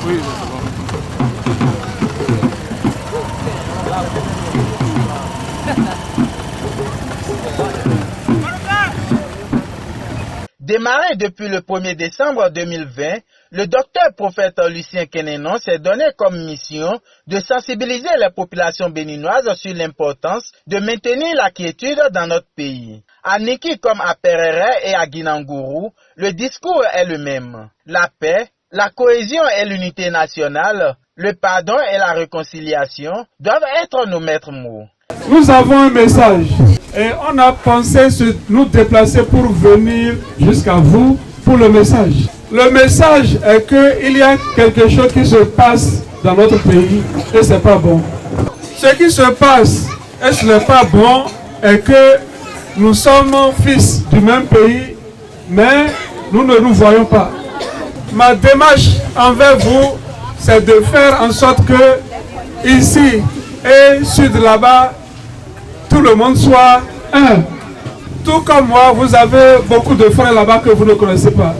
Oui, c'est bon. Démarré depuis le 1er décembre 2020, le docteur prophète Lucien Kenenon s'est donné comme mission de sensibiliser les populations béninoises sur l'importance de maintenir la quiétude dans notre pays. À Niki comme à Perere et à Guinangourou, le discours est le même. La paix, la cohésion et l'unité nationale, le pardon et la réconciliation doivent être nos maîtres mots. Nous avons un message et on a pensé nous déplacer pour venir jusqu'à vous pour le message. Le message est qu'il y a quelque chose qui se passe dans notre pays et ce n'est pas bon. Ce qui se passe et ce n'est pas bon est que nous sommes fils du même pays, mais nous ne nous voyons pas. Ma démarche envers vous, c'est de faire en sorte que ici et sud là-bas, tout le monde soit un. Tout comme moi, vous avez beaucoup de frères là-bas que vous ne connaissez pas.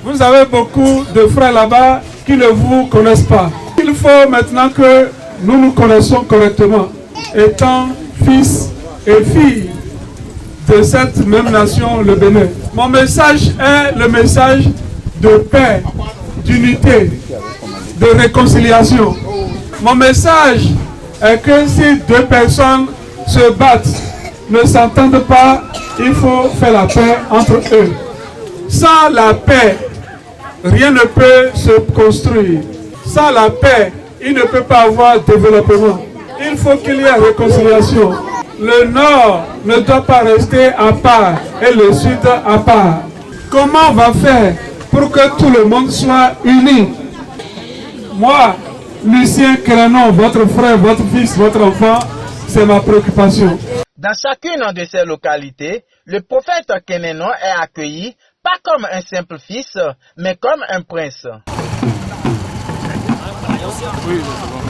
Vous avez beaucoup de frères là-bas qui ne vous connaissent pas. Il faut maintenant que nous nous connaissons correctement, étant fils et filles de cette même nation, le Bénin. Mon message est le message de paix, d'unité, de réconciliation. Mon message est que si deux personnes se battent, ne s'entendent pas, il faut faire la paix entre eux. Sans la paix, rien ne peut se construire. Sans la paix, il ne peut pas avoir développement. Il faut qu'il y ait réconciliation. Le nord ne doit pas rester à part et le sud à part. Comment on va faire pour que tout le monde soit uni? Moi, Lucien Kenenon, votre frère, votre fils, votre enfant, c'est ma préoccupation. Dans chacune de ces localités, le prophète Kenenon est accueilli pas comme un simple fils, mais comme un prince. Oui, c'est bon.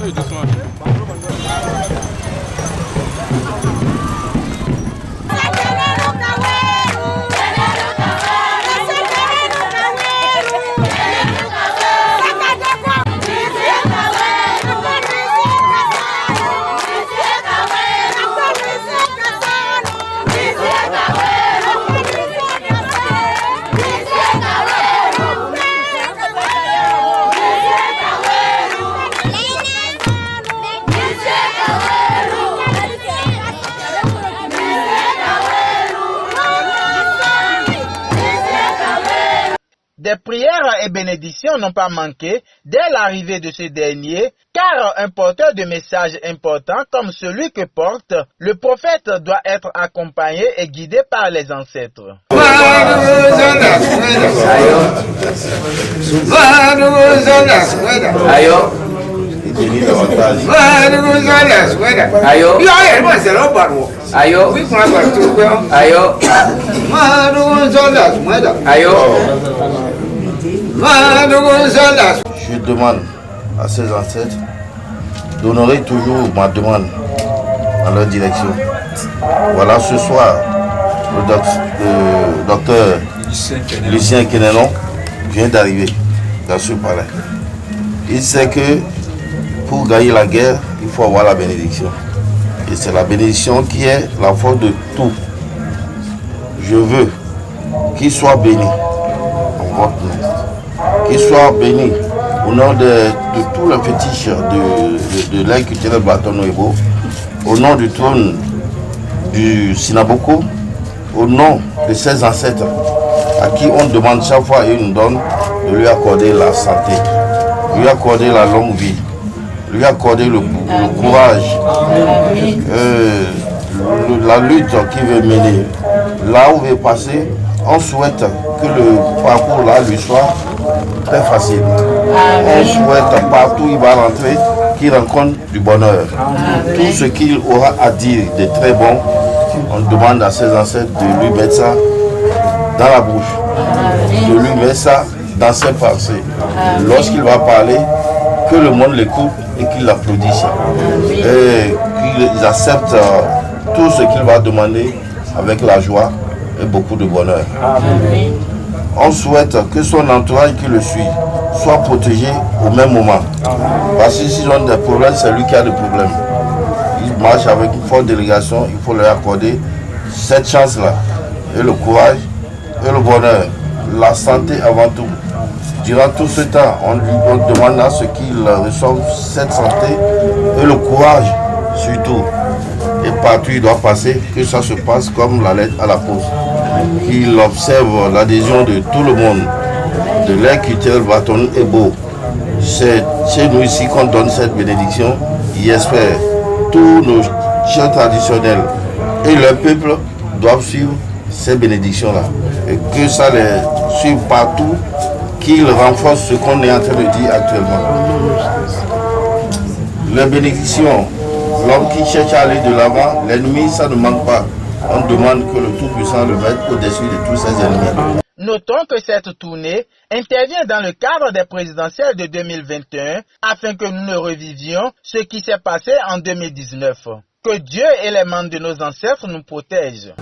Oui, doucement. Des prières et bénédictions n'ont pas manqué dès l'arrivée de ce dernier, car un porteur de messages important comme celui que porte, le prophète doit être accompagné et guidé par les ancêtres. Je demande à ces ancêtres d'honorer toujours ma demande dans leur direction. Voilà, ce soir, le docteur Lucien Kenenon vient d'arriver dans ce palais. Il sait que pour gagner la guerre, il faut avoir la bénédiction. Et c'est la bénédiction qui est la force de tout. Je veux qu'il soit béni en votre nom. Qu'il soit béni au nom de tous les fétiches de l'aile culturelle Batonoebo, au nom du trône du Sinaboko, au nom de ses ancêtres à qui on demande chaque fois et nous donne de lui accorder la santé, de lui accorder la longue vie, de lui accorder le courage, la lutte qu'il veut mener. Là où il veut passer, on souhaite que le parcours là lui soit très facile. On souhaite partout où il va rentrer qu'il rencontre du bonheur. Tout ce qu'il aura à dire de très bon, on demande à ses ancêtres de lui mettre ça dans la bouche, de lui mettre ça dans ses pensées. Lorsqu'il va parler, que le monde l'écoute et qu'il l'applaudisse. Et qu'ils acceptent tout ce qu'il va demander avec la joie et beaucoup de bonheur. On souhaite que son entourage qui le suit soit protégé au même moment. Parce que s'ils ont des problèmes, c'est lui qui a des problèmes. Ils marchent avec une forte délégation, il faut leur accorder cette chance-là. Et le courage et le bonheur, la santé avant tout. Durant tout ce temps, on demande à ce qu'il reçoive cette santé et le courage surtout. Et partout il doit passer, que ça se passe comme la lettre à la poste. Qu'il observe l'adhésion de tout le monde, de l'air culturel bâton et beau. C'est chez nous ici qu'on donne cette bénédiction. J'espère tous nos chants traditionnels et le peuple doivent suivre ces bénédictions-là. Et que ça les suive partout, qu'ils renforcent ce qu'on est en train de dire actuellement. Les bénédictions, l'homme qui cherche à aller de l'avant, l'ennemi, ça ne manque pas. On demande que le Tout-Puissant le mette au-dessus de tous ses ennemis. Notons que cette tournée intervient dans le cadre des présidentielles de 2021 afin que nous ne revivions ce qui s'est passé en 2019. Que Dieu et les membres de nos ancêtres nous protègent.